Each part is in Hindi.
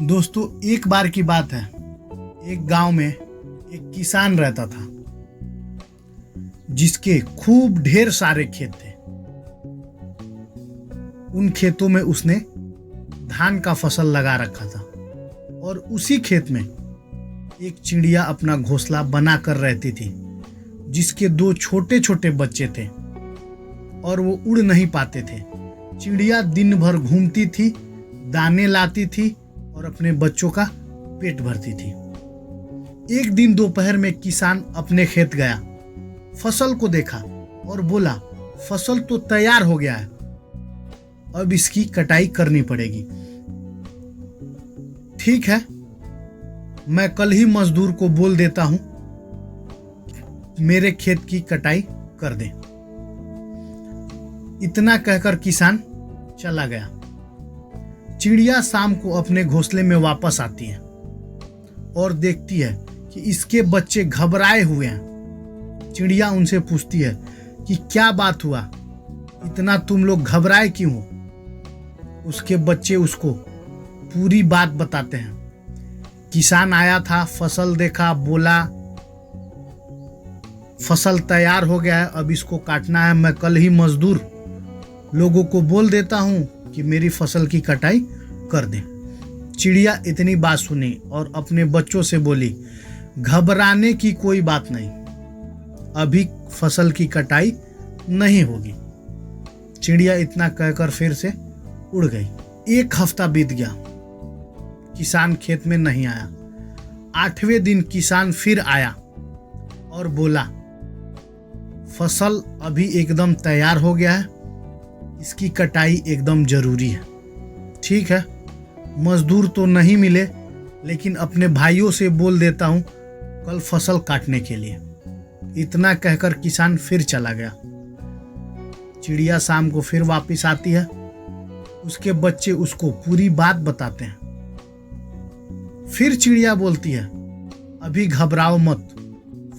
दोस्तों, एक बार की बात है, एक गांव में एक किसान रहता था जिसके खूब ढेर सारे खेत थे। उन खेतों में उसने धान का फसल लगा रखा था और उसी खेत में एक चिड़िया अपना घोंसला बना कर रहती थी, जिसके 2 छोटे छोटे बच्चे थे और वो उड़ नहीं पाते थे। चिड़िया दिन भर घूमती थी, दाने लाती थी और अपने बच्चों का पेट भरती थी। एक दिन दोपहर में किसान अपने खेत गया, फसल को देखा और बोला, फसल तो तैयार हो गया है, अब इसकी कटाई करनी पड़ेगी। ठीक है, मैं कल ही मजदूर को बोल देता हूं, मेरे खेत की कटाई कर दे। इतना कहकर किसान चला गया। चिड़िया शाम को अपने घोंसले में वापस आती है और देखती है कि इसके बच्चे घबराए हुए हैं। चिड़िया उनसे पूछती है कि क्या बात हुआ, इतना तुम लोग घबराए क्यों हो? उसके बच्चे उसको पूरी बात बताते हैं। किसान आया था, फसल देखा, बोला फसल तैयार हो गया है, अब इसको काटना है। मैं कल ही मजदूर लोगों को बोल देता हूं कि मेरी फसल की कटाई कर दें। चिड़िया इतनी बात सुनी और अपने बच्चों से बोली, घबराने की कोई बात नहीं, अभी फसल की कटाई नहीं होगी। चिड़िया इतना कहकर फिर से उड़ गई। 1 हफ्ता बीत गया, किसान खेत में नहीं आया। 8वें दिन किसान फिर आया और बोला, फसल अभी एकदम तैयार हो गया है, इसकी कटाई एकदम जरूरी है। ठीक है, मजदूर तो नहीं मिले, लेकिन अपने भाइयों से बोल देता हूं कल फसल काटने के लिए। इतना कहकर किसान फिर चला गया। चिड़िया शाम को फिर वापस आती है। उसके बच्चे उसको पूरी बात बताते हैं। फिर चिड़िया बोलती है, अभी घबराओ मत,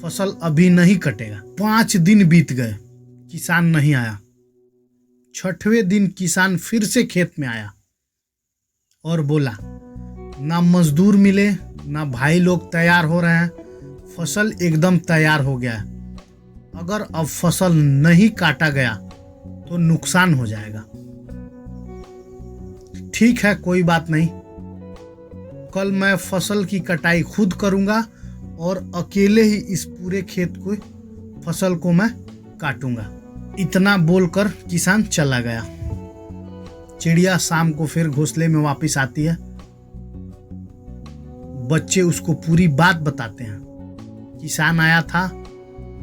फसल अभी नहीं कटेगा। 5 दिन बीत गए, किसान नहीं आया। 6वें दिन किसान फिर से खेत में आया और बोला, ना मजदूर मिले, ना भाई लोग तैयार हो रहे हैं, फसल एकदम तैयार हो गया है। अगर अब फसल नहीं काटा गया तो नुकसान हो जाएगा। ठीक है, कोई बात नहीं, कल मैं फसल की कटाई खुद करूंगा और अकेले ही इस पूरे खेत को फसल को मैं काटूंगा। इतना बोलकर किसान चला गया। चिड़िया शाम को फिर घोंसले में वापस आती है। बच्चे उसको पूरी बात बताते हैं। किसान आया था,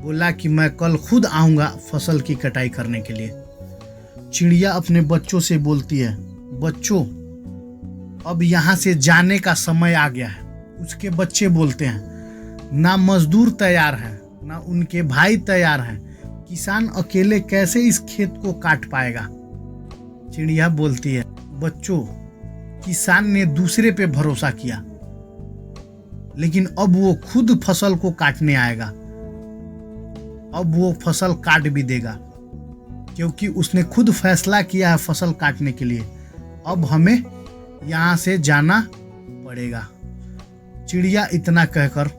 बोला कि मैं कल खुद आऊंगा फसल की कटाई करने के लिए। चिड़िया अपने बच्चों से बोलती है, बच्चों अब यहाँ से जाने का समय आ गया है। उसके बच्चे बोलते हैं, ना मजदूर तैयार है, ना उनके भाई तैयार हैं, किसान अकेले कैसे इस खेत को काट पाएगा? चिड़िया बोलती है, बच्चों किसान ने दूसरे पे भरोसा किया, लेकिन अब वो खुद फसल को काटने आएगा। अब वो फसल काट भी देगा, क्योंकि उसने खुद फैसला किया है फसल काटने के लिए। अब हमें यहाँ से जाना पड़ेगा। चिड़िया इतना कहकर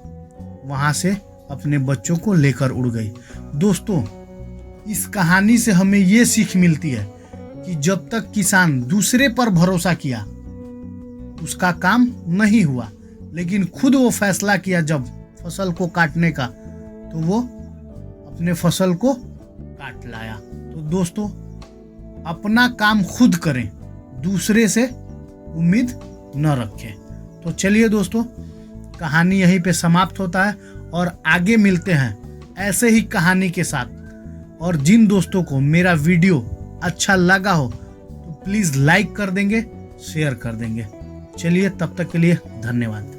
वहां से अपने बच्चों को लेकर उड़ गई। दोस्तों, इस कहानी से हमें ये सीख मिलती है कि जब तक किसान दूसरे पर भरोसा किया, उसका काम नहीं हुआ, लेकिन खुद वो फैसला किया जब फसल को काटने का, तो वो अपने फसल को काट लाया। तो दोस्तों, अपना काम खुद करें, दूसरे से उम्मीद न रखें। तो चलिए दोस्तों, कहानी यहीं पे समाप्त होता है और आगे मिलते हैं ऐसे ही कहानी के साथ। और जिन दोस्तों को मेरा वीडियो अच्छा लगा हो तो प्लीज़ लाइक कर देंगे, शेयर कर देंगे। चलिए, तब तक के लिए धन्यवाद।